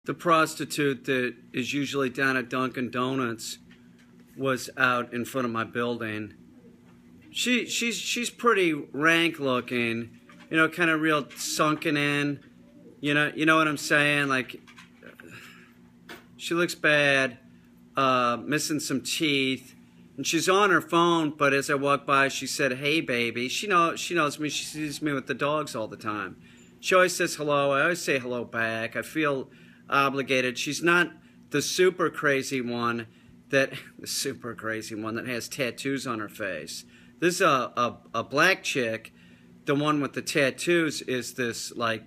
the prostitute that is usually down at Dunkin' Donuts was out in front of my building. She's pretty rank looking, you know, kind of real sunken in. You know what I'm saying? Like, she looks bad, missing some teeth, and she's on her phone. But as I walked by, she said, "Hey, baby." She knows me. She sees me with the dogs all the time. She always says hello. I always say hello back. I feel obligated. She's not the super crazy one that has tattoos on her face. This is a black chick. The one with the tattoos is this, like,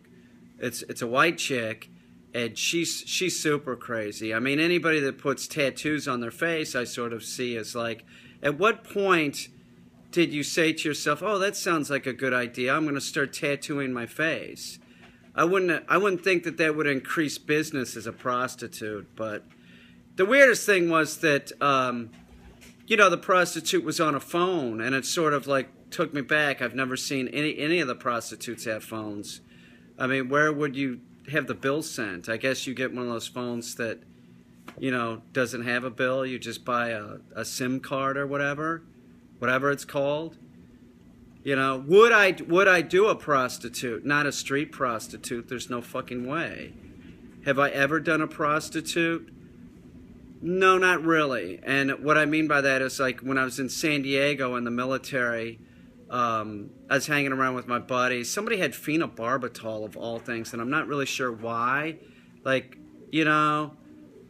it's a white chick, and she's super crazy. I mean, anybody that puts tattoos on their face, I sort of see as like, at what point did you say to yourself, "Oh, that sounds like a good idea. I'm going to start tattooing my face"? I wouldn't think that that would increase business as a prostitute. But the weirdest thing was that, you know, the prostitute was on a phone, and it sort of like took me back. I've never seen any of the prostitutes have phones. I mean, where would you have the bill sent? I guess you get one of those phones that, you know, doesn't have a bill. You just buy a SIM card or whatever it's called. You know, would I do a prostitute? Not a street prostitute. There's no fucking way. Have I ever done a prostitute? No, not really. And what I mean by that is, like, when I was in San Diego in the military, I was hanging around with my buddies. Somebody had phenobarbital, of all things, and I'm not really sure why. Like, you know,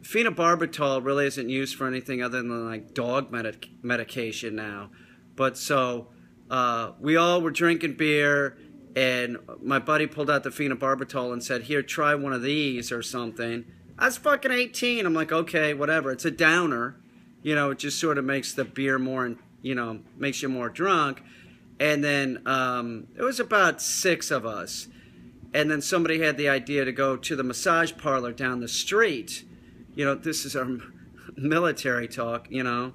phenobarbital really isn't used for anything other than, like, dog medication now. But so we all were drinking beer, and my buddy pulled out the phenobarbital and said, "Here, try one of these," or something. I was fucking 18. I'm like, okay, whatever. It's a downer. You know, it just sort of makes the beer more, you know, makes you more drunk. And then it was about 6 of us. And then somebody had the idea to go to the massage parlor down the street. You know, this is our military talk, you know.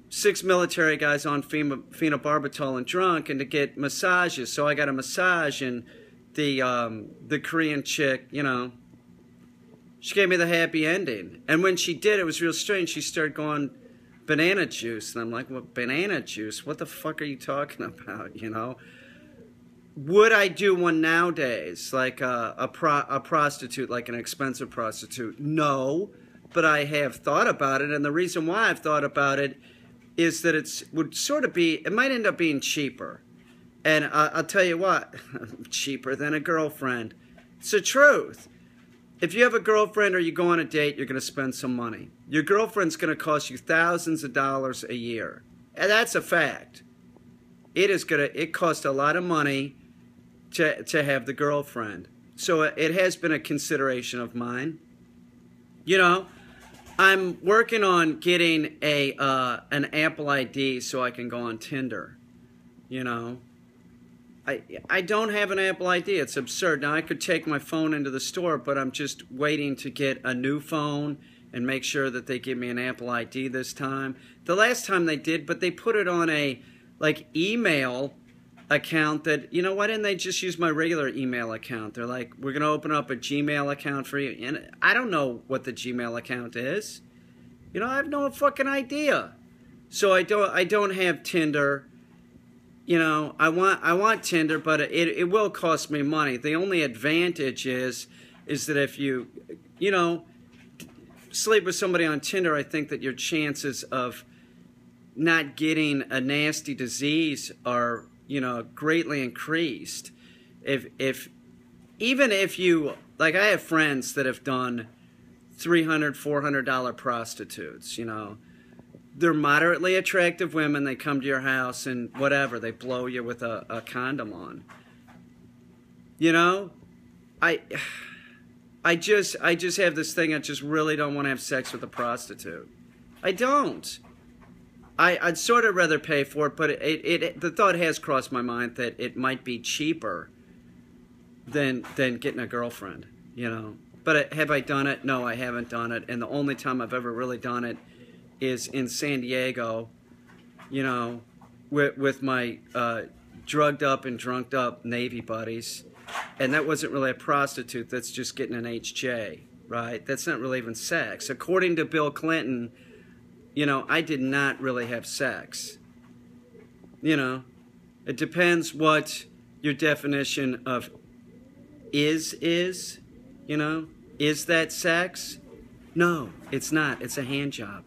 6 military guys on phenobarbital and drunk, and to get massages. So I got a massage, and the Korean chick, you know, she gave me the happy ending. And when she did, it was real strange. She started going banana juice, and I'm like, "What, banana juice? What the fuck are you talking about?" You know. Would I do one nowadays, like a prostitute, like an expensive prostitute? No, but I have thought about it, and the reason why I've thought about it is that it might end up being cheaper. And I'll tell you what, cheaper than a girlfriend. It's the truth. If you have a girlfriend or you go on a date, you're going to spend some money. Your girlfriend's going to cost you thousands of dollars a year. And that's a fact. It costs a lot of money to have the girlfriend. So it has been a consideration of mine. You know, I'm working on getting an Apple ID so I can go on Tinder. You know, I don't have an Apple ID. It's absurd. Now, I could take my phone into the store, but I'm just waiting to get a new phone and make sure that they give me an Apple ID this time. The last time they did, but they put it on a, like, email account that, you know, why didn't they just use my regular email account? They're like, "We're going to open up a Gmail account for you." And I don't know what the Gmail account is. You know, I have no fucking idea. So I don't have Tinder. You know, I want Tinder, but it will cost me money. The only advantage is that if you know, sleep with somebody on Tinder, I think that your chances of not getting a nasty disease are, you know, greatly increased. Even if you, like, I have friends that have done $300, $400 prostitutes, you know. They're moderately attractive women. They come to your house and whatever. They blow you with a condom on. You know, I just have this thing. I just really don't want to have sex with a prostitute. I don't. I'd sort of rather pay for it, but the thought has crossed my mind that it might be cheaper than getting a girlfriend. You know. But have I done it? No, I haven't done it. And the only time I've ever really done it is in San Diego, you know, with my drugged up and drunked up Navy buddies. And that wasn't really a prostitute. That's just getting an HJ. right? That's not really even sex. According to Bill Clinton, you know, I did not really have sex. You know, it depends what your definition of is, you know? Is that sex? No, it's not. It's a hand job.